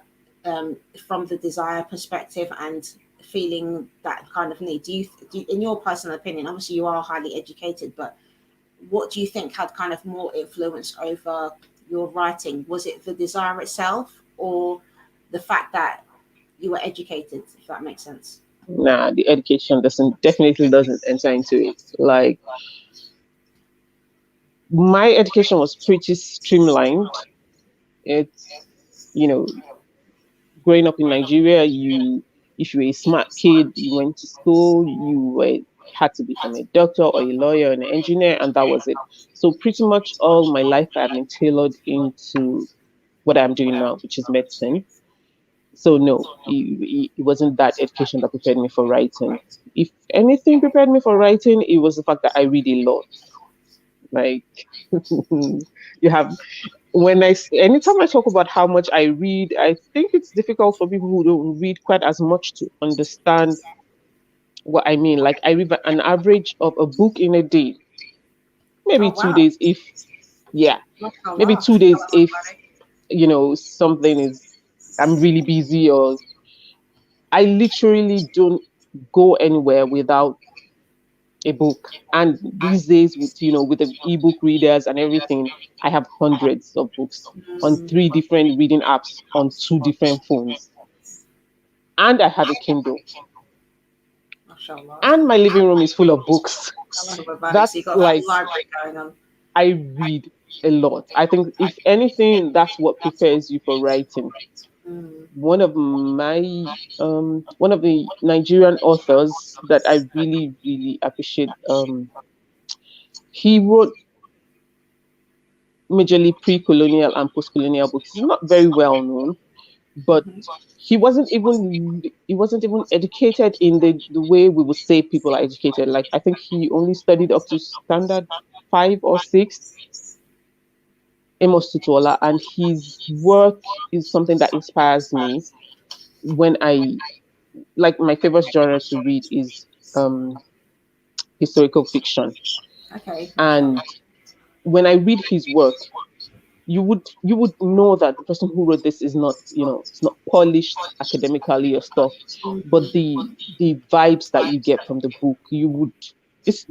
from the desire perspective and feeling that kind of need? In your personal opinion, obviously you are highly educated, but what do you think had kind of more influence over your writing? Was it the desire itself, or the fact that you were educated, if that makes sense? Nah, the education doesn't definitely doesn't enter into it. Like my education was pretty streamlined. It's, you know, growing up in Nigeria, you if you were a smart kid, you went to school, you were had to become a doctor or a lawyer or an engineer, and that was it. So pretty much all my life I've been tailored into what I'm doing now, which is medicine. So no, it wasn't that education that prepared me for writing. If anything prepared me for writing, it was the fact that I read a lot. Like you have anytime I talk about how much I read, I think it's difficult for people who don't read quite as much to understand what I mean. Like I read an average of a book in a day, Oh maybe two wow. days if yeah, maybe Mashallah. 2 days if something is I'm really busy, or I literally don't go anywhere without a book. And these days with with the ebook readers and everything, I have hundreds of books on Mm, 3 different reading apps on 2 different phones. And I have a Kindle. mashallah. And my living room is full of books. Allah Mubarak. So you That's got a like whole library going on. I read a lot. I think if anything, that's what prepares you for writing. Mm, One of the Nigerian authors that I really, really appreciate, he wrote majorly pre-colonial and post-colonial books. He's not very well known, but mhm. he wasn't even educated in the way we would say people are educated. Like I think he only studied up to standard 5 or 6, Amos Tutuola, and his work is something that inspires me. When I like my favorite genre to read is historical fiction, Okay, mashallah. and when I read his work, you would know that the person who wrote this is not it's not polished academically or stuff, but Mhm. the vibes that you get from the book, it's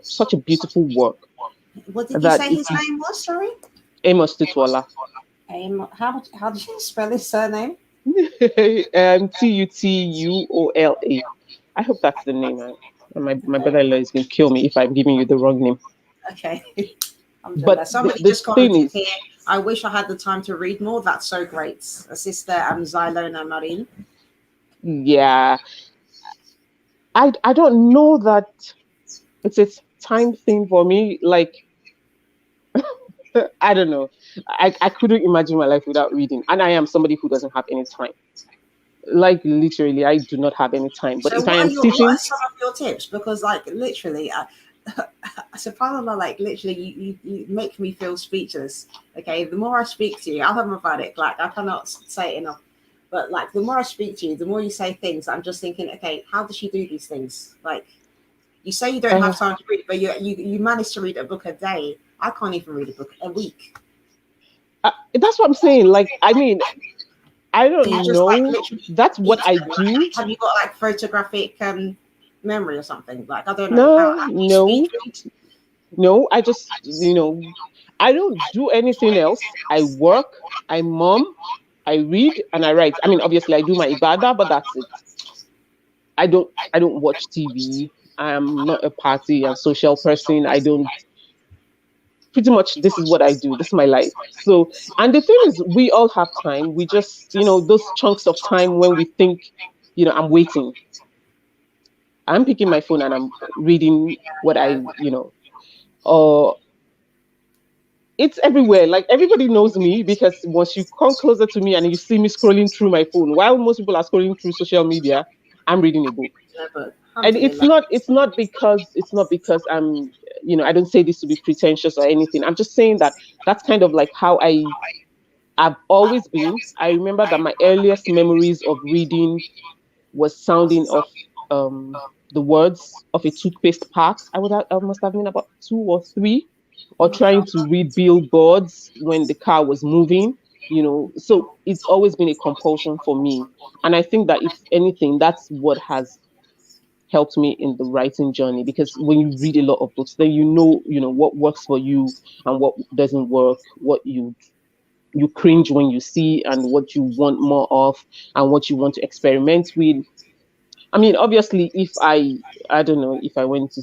such a beautiful work What did you that say if his you name was? Sorry. Amos Tutuola. How did you spell his surname? Tutuola. I hope that's the name. My brother-in-law is going to kill me if I'm giving you the wrong name. Okay. But Alhamdulillah. the, Somebody the just thing commented is, here. I wish I had the time to read more. That's so great. A sister Zylona Marin. yeah, I don't know that it's a time thing for me. Like I don't know. I couldn't imagine my life without reading. And I am somebody who doesn't have any time. Like literally, I do not have any time. But So if I what am are sitting, some of your tips? Because like literally, subhanallah, like literally, you make me feel speechless. Okay, the more I speak to you, Mubarak, like I cannot say it enough. But like the more I speak to you, the more you say things. I'm just thinking, okay, how does she do these things? Like you say, you don't uh, have time to read, but you manage to read a book a day. I can't even read a book a week. that's what I'm saying. Like, I mean, I Do you don't just like know. literally That's what eat I them? Like, do. have you got like photographic memory or something? Like I don't know No, how you speed no, read. no. I just, I don't do anything else. I work, I mom, I read, and I write. I mean, obviously, I do my ibadah, but that's it. I don't watch TV. I'm not a party and social person. I don't pretty much this is what I do. This is my life. So and the thing is we all have time. We just, those chunks of time when we think, I'm waiting. I'm picking my phone and I'm reading what Yeah, or it's everywhere. Like everybody knows me because once you come closer to me and you see me scrolling through my phone, while most people are scrolling through social media, I'm reading a book. no, but And it's alhamdulillah. not it's not because I'm I don't say this to be pretentious or anything. I'm just saying that that's kind of like how I I've always been. I remember that my earliest memories of reading was sounding of um, the words of a toothpaste part. I must have been about 2 or 3, or trying to Mashallah. read billboards when the car was moving. So it's always been a compulsion for me. And I think that if anything, that's what has helped me in the writing journey, because when you read a lot of books, then what works for you and what doesn't work, what you cringe when you see, and what you want more of, and what you want to experiment with. I mean, obviously, if I don't know, if I went to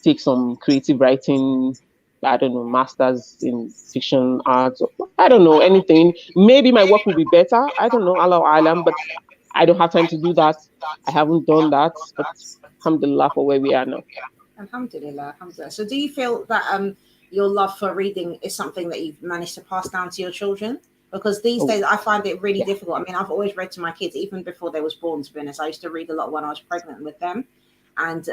take some creative writing, I don't know, masters in fiction arts, or I don't know, anything, maybe my work will be better. I don't know, Allah Alam, but I don't have time to do that. I haven't done that, but alhamdulillah for where we are now. Alhamdulillah, alhamdulillah. So do you feel that your love for reading is something that you've managed to pass down to your children? Because these Oh, days I find it really yeah. difficult. I mean, I've always read to my kids, even before they was born, to be honest. I used to read a lot when I was pregnant with them. And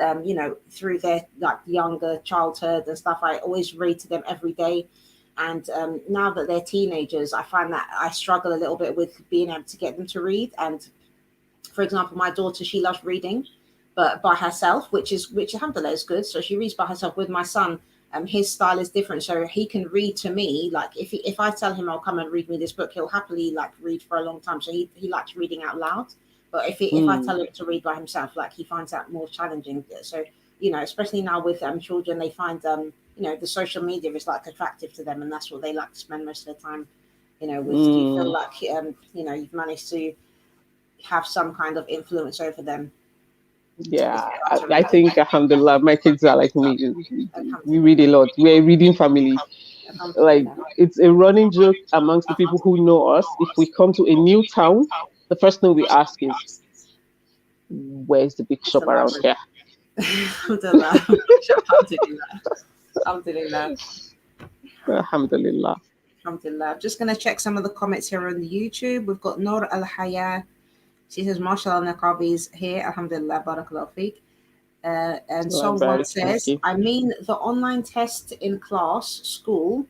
through their like younger childhood and stuff, I always read to them every day. And now that they're teenagers, I find that I struggle a little bit with being able to get them to read. And for example, my daughter, she loves reading, but by herself, which alhamdulillah is good. So she reads by herself. With my son, his style is different. So he can read to me. Like if I tell him I'll come and read me this book, he'll happily like read for a long time. So he likes reading out loud. But if I Mm, tell him to read by himself, like he finds that more challenging. So especially now with children, they find the social media is like attractive to them, and that's what they like to spend most of their time with. Do you feel mm. like you've managed to have some kind of influence over them with Yeah, regard I, to I reading? think alhamdulillah, my kids are like me. We read a Alhamdulillah. lot. We're a reading family. Like, Alhamdulillah. it's a running joke amongst the people who know us. If we come to a new town, the first thing we ask is, where's the big It's the shop around library. here? Alhamdulillah. Alhamdulillah. Alhamdulillah. Alhamdulillah. Alhamdulillah. I'm just going to check some of the comments here on the YouTube. We've got Noor Al Haya. She says, MashaAllah, Niqabi is here. Alhamdulillah. Barakallah fiqh. And Allah Song One barik, thank says, you. I mean, the online test in class, school,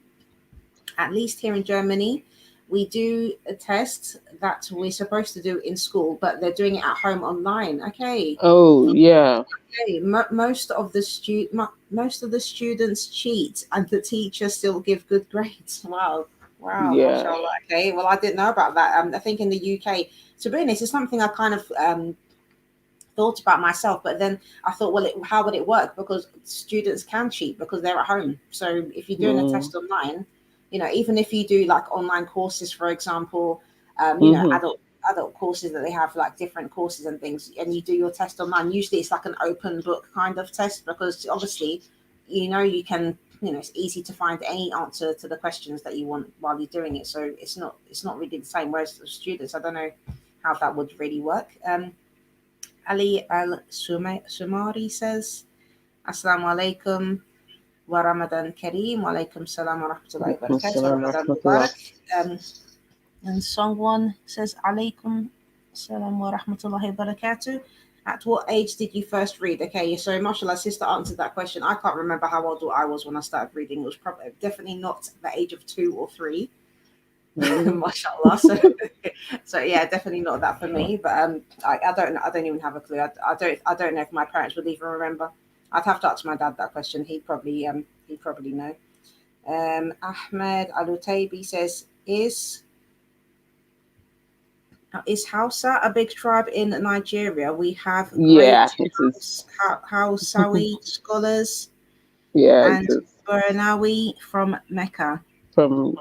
at least here in Germany, we do a test that we're supposed to do in school, but they're doing it at home online. Okay. Oh, yeah. Okay. Most of the students cheat, and the teachers still give good grades. Wow. Wow, Yeah. mashallah. Okay, well, I didn't know about that. I think in the UK, to be honest, it's something I kind of thought about myself, but then I thought, well, how would it work? Because students can cheat because they're at home. So if you're doing a Mm, test online, even if you do like online courses, for example, mm-hmm. adult courses that they have like different courses and things, and you do your test online, usually it's like an open book kind of test because obviously, you can. It's easy to find any answer to the questions that you want while you're doing it. So it's not really the same. Whereas the students, I don't know how that would really work. Ali Al Sumari says, Assalamu alaikum wa Ramadan Kareem. Wa alaikum salam wa rahmatullahi wa barakatuh. Assalamu Ramadan rahmatullah. Mubarak. And Song One says, Alaikum salam wa rahmatullahi wa barakatuh. At what age did you first read? Okay, so mashallah, sister answered that question. I can't remember how old I was when I started reading. It was probably definitely not the age of 2 or 3. Mm. Mashallah. So yeah, definitely not that for me. But I don't even have a clue. I don't know if my parents would even remember. I'd have to ask my dad that question. He'd probably know. Ahmed Alutaibi says, is Hausa a big tribe in Nigeria? We have Yeah, great it is. Hausawi scholars Yeah, it and is. Baranawi from Mecca. In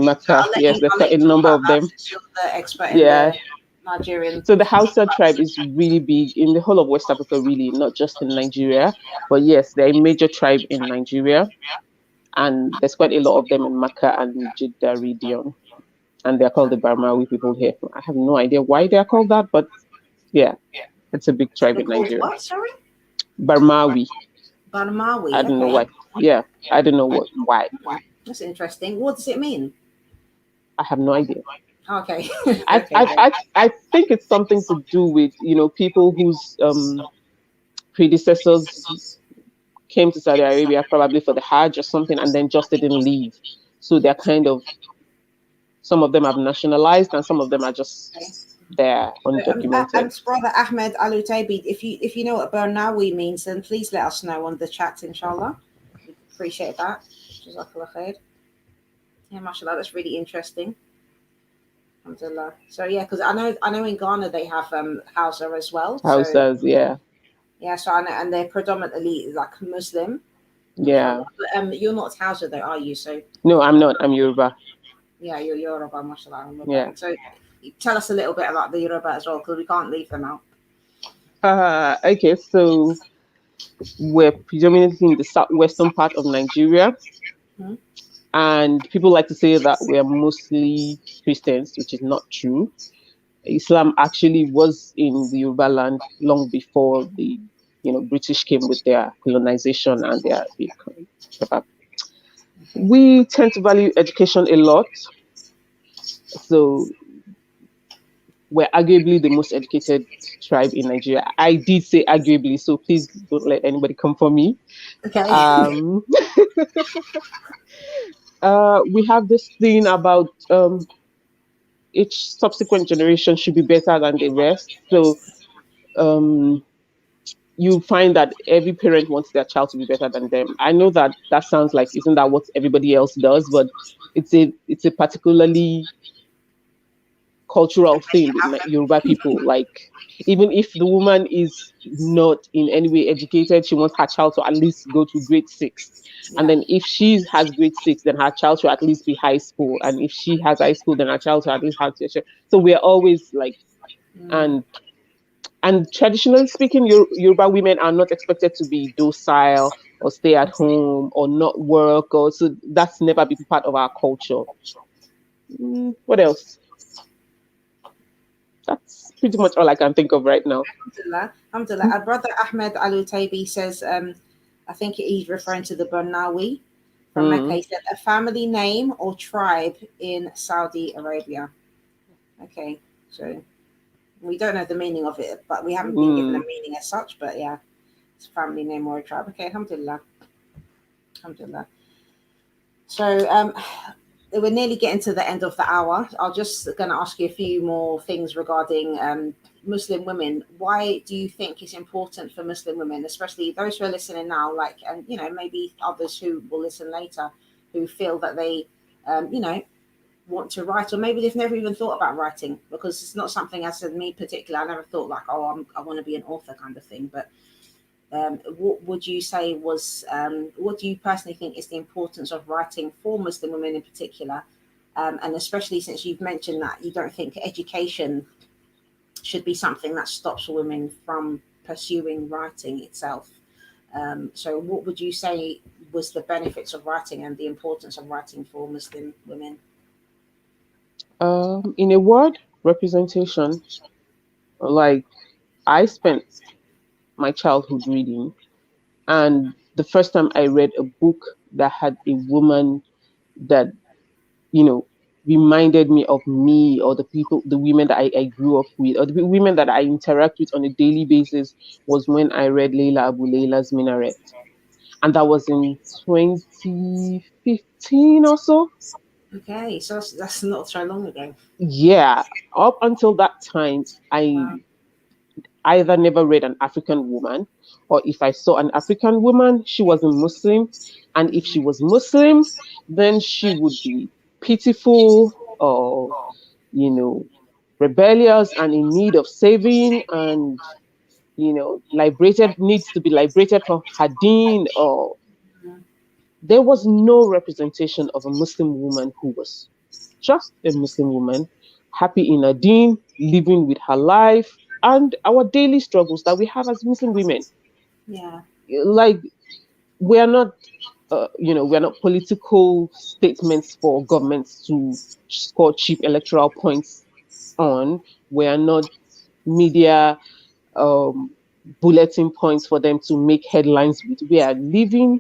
Makkah. I'll let Yes, you. there's I'll let quite you a talk number about of that them. since you're the expert in Yeah. the Nigerian So the Hausa tribe tribes. is really big in the whole of West Africa, really, not just in Nigeria. But yes, they're a major tribe in Nigeria, and there's quite a lot of them in Makkah and Jeddah region. And they're called the Barmawi people here. I have no idea why they're called that, but yeah, it's a big tribe They're in called Nigeria. what? Sorry, Barmawi. I Banamawi. don't know Okay, why. Yeah, I don't know why. that's interesting. What does it mean? I have no idea. Okay, I, okay I then. I I think it's something to do with people whose predecessors came to Saudi Arabia probably for the Hajj or something, and then just didn't leave. So they're kind of Some of them have nationalized, and some of them are Okay. just there undocumented. Brother Ahmed Alutabi, if you know what Bernawi means, then please let us know on the chat, inshallah. We appreciate that. Jazakallah khair. Yeah, mashallah, that's really interesting. Alhamdulillah. So yeah, because I know in Ghana they have Hausa as well. So Hausas, yeah, yeah, so I know, and they're predominantly like Muslim. yeah. Mashallah. But, you're not Hausa though, are you? So No, I'm not. I'm Yoruba. yeah, you're Yoruba, mashallah. Yeah. So tell us a little bit about the Yoruba as well, because we can't leave them out. Okay, so we're predominantly in the southwestern part of Nigeria, Hmm? and people like to say that we're mostly Christians, which is not true. Islam actually was in the Yoruba land long before the British came with their colonization and their we tend to value education a lot. So we're arguably the most educated tribe in Nigeria. I did say arguably, so please don't let anybody come for me. Okay. Um, we have this thing about each subsequent generation should be better than the rest. So um, you find that every parent wants their child to be better than them. I know that that sounds like isn't that what everybody else does, but it's a particularly cultural thing with Yoruba people. Like, even if the woman is not in any way educated, she wants her child to at least go to grade six. And Yeah. then if she has grade six, then her child should at least be high school. And if she has high school, then her child should at least have to. So we're always like, Mm. and traditionally speaking, Yoruba women are not expected to be docile or stay at home or not work. Or so that's never been part of our culture. What else? That's pretty much all I can think of right now. Alhamdulillah. Alhamdulillah. Our brother Ahmed Alutabi says, I think he's referring to the Bernawi from Mecca. Mm. He said, a family name or tribe in Saudi Arabia. Okay, so we don't know the meaning of it, but we haven't been given a Mm. meaning as such. But yeah, it's a family name or a tribe. Okay, alhamdulillah. Alhamdulillah. So we're nearly getting to the end of the hour. I'm just going to ask you a few more things regarding Muslim women. Why do you think it's important for Muslim women, especially those who are listening now, like, and maybe others who will listen later, who feel that they, want to write, or maybe they've never even thought about writing, because it's not something, as in me particular, I never thought like, oh, I want to be an author kind of thing. But what would you say was, what do you personally think is the importance of writing for Muslim women in particular? And especially since you've mentioned that you don't think education should be something that stops women from pursuing writing itself. So what would you say was the benefits of writing and the importance of writing for Muslim women? In a word, representation. Like, I spent my childhood reading, and the first time I read a book that had a woman that you know reminded me of me, or the women that I grew up with, or the women that I interact with on a daily basis, was when I read Leila Abu Leila's Minaret, and that was in 2015 or so. Okay, so that's not so long ago. Yeah, up until that time, I Wow. either never read an African woman, or if I saw an African woman, she wasn't Muslim. And if she was Muslim, then she would be pitiful, or, you know, rebellious and in need of saving, and, liberated, needs to be liberated from her deen. Or there was no representation of a Muslim woman who was just a Muslim woman, happy in her deen, living with her life, and our daily struggles that we have as Muslim women. Yeah. Like, we are not, we are not political statements for governments to score cheap electoral points on. We are not media um, bulletin points for them to make headlines with. We are living,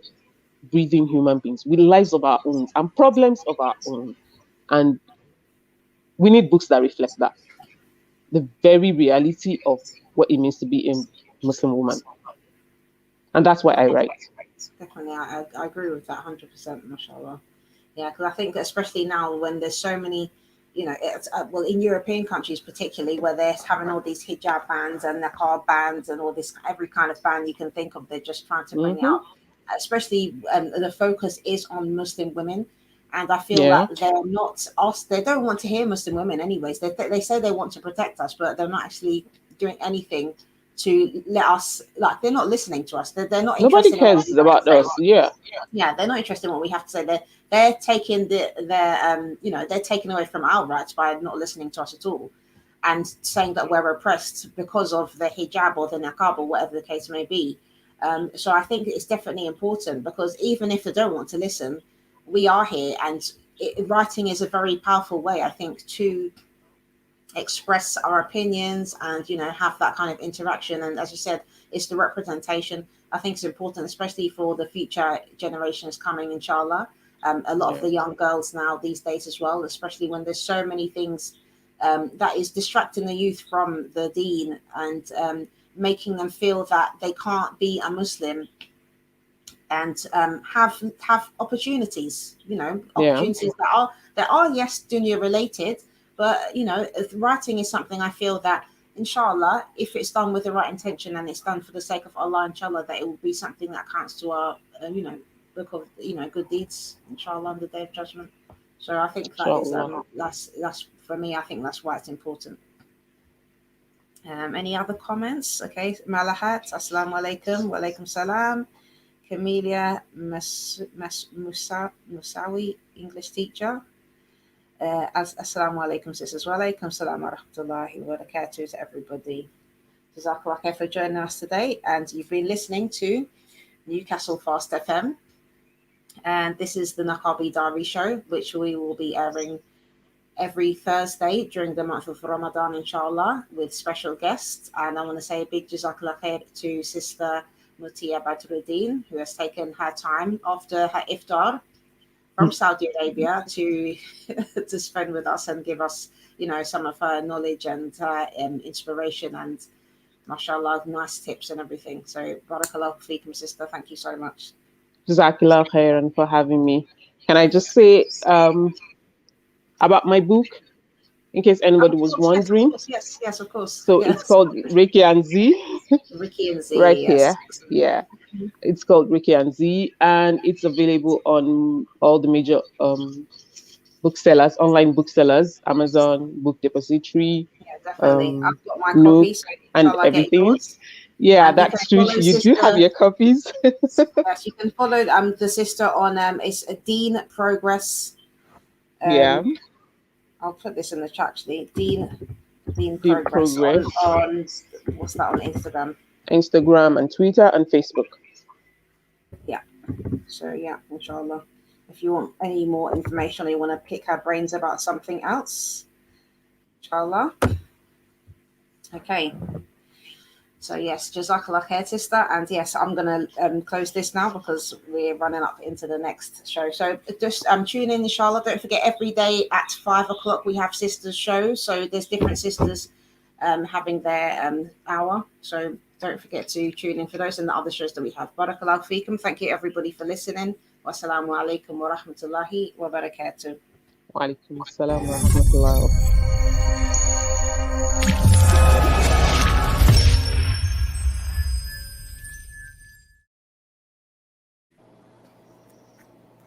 breathing human beings with lives of our own and problems of our own. And we need books that reflect that, the very reality of what it means to be a Muslim woman. And that's why I write. Definitely, I agree with that 100%, mashallah. Yeah, because I think especially now when there's so many you know, it's well, in European countries particularly, where they're having all these hijab bans and niqab bans and all this, every kind of ban you can think of, they're just trying to bring it Mm-hmm. out. Especially the focus is on Muslim women, and I feel Yeah. that they're not us. They don't want to hear Muslim women, anyways. They say they want to protect us, but they're not actually doing anything to let us. Like, they're not listening to us. They're not Nobody interested in what cares we have to about say. us. Yeah. Yeah, they're not interested in what we have to say. They're taking their you know, they're taking away from our rights by not listening to us at all, and saying that we're oppressed because of the hijab or the niqab or whatever the case may be. So I think it's definitely important, because even if they don't want to listen, we are here, and writing is a very powerful way, I think, to express our opinions and, you know, have that kind of interaction. And as you said, it's the representation. I think it's important, especially for the future generations coming, inshallah. A lot of Yeah. the young girls now these days as well, especially when there's so many things that is distracting the youth from the deen, and making them feel that they can't be a Muslim and have opportunities, you know, Yeah. opportunities that are, yes, dunya related, but, you know, if writing is something I feel that, inshallah, if it's done with the right intention and it's done for the sake of Allah, inshallah, that it will be something that counts to our you know, book of, you know, good deeds, inshallah, on the day of judgment. So I think that is Inshallah. that's for me, I think that's why it's important. Any other comments? Okay, Malahat, assalamu alaikum, wa alaikum salam. Camelia Musawi, English teacher. Assalamu alaikum, sisters. Wa alaikum salam wa rahmatullahi wa barakatuh to everybody. Jazakallah khair for joining us today. And you've been listening to Newcastle Fast FM. And this is the Niqabi Diaries show, which we will be airing every Thursday during the month of Ramadan, inshallah, with special guests. And I want to say a big Jazakallah khair to Sister Muti'ah Badruddeen, who has taken her time after her iftar from Saudi Arabia to to spend with us and give us, you know, some of her knowledge and inspiration and, mashallah, nice tips and everything. So, barakallahu feekum, sister. Thank you so much. Jazakallah khairan for having me. Can I just say about my book, in case anybody Of was course, yes, of wondering? course, yes, of course, So it's yes. called Ricky and Z, Ricky and right Z, here. yes. Yeah. It's called Ricky and Z, and it's available on all the major booksellers, online booksellers, Amazon, Book Depository, Yeah, definitely. um, I've got my Nook, copy, so and inshallah get everything. yours. Yeah, And you can that's true. follow You do have sister. your copies. Yes, you can follow the sister on it's a Dean Progress. Yeah, I'll put this in the chat actually. Dean the Progress progress. on what's that, on Instagram? Instagram and Twitter and Facebook. Yeah. So yeah, inshallah. If you want any more information or you want to pick our brains about something else, inshallah. Okay. So yes, Jazakallah khair, sister. And yes, I'm gonna close this now because we're running up into the next show. So just tune in, inshallah. Don't forget, every day at 5 o'clock we have sisters shows. So there's different sisters having their hour. So don't forget to tune in for those and the other shows that we have. Barakallahu feekum. Thank you everybody for listening. Wassalamu alaikum wa rahmatullahi wa barakatuh. Wa alaikum assalam wa rahmatullahi wa barakatuh.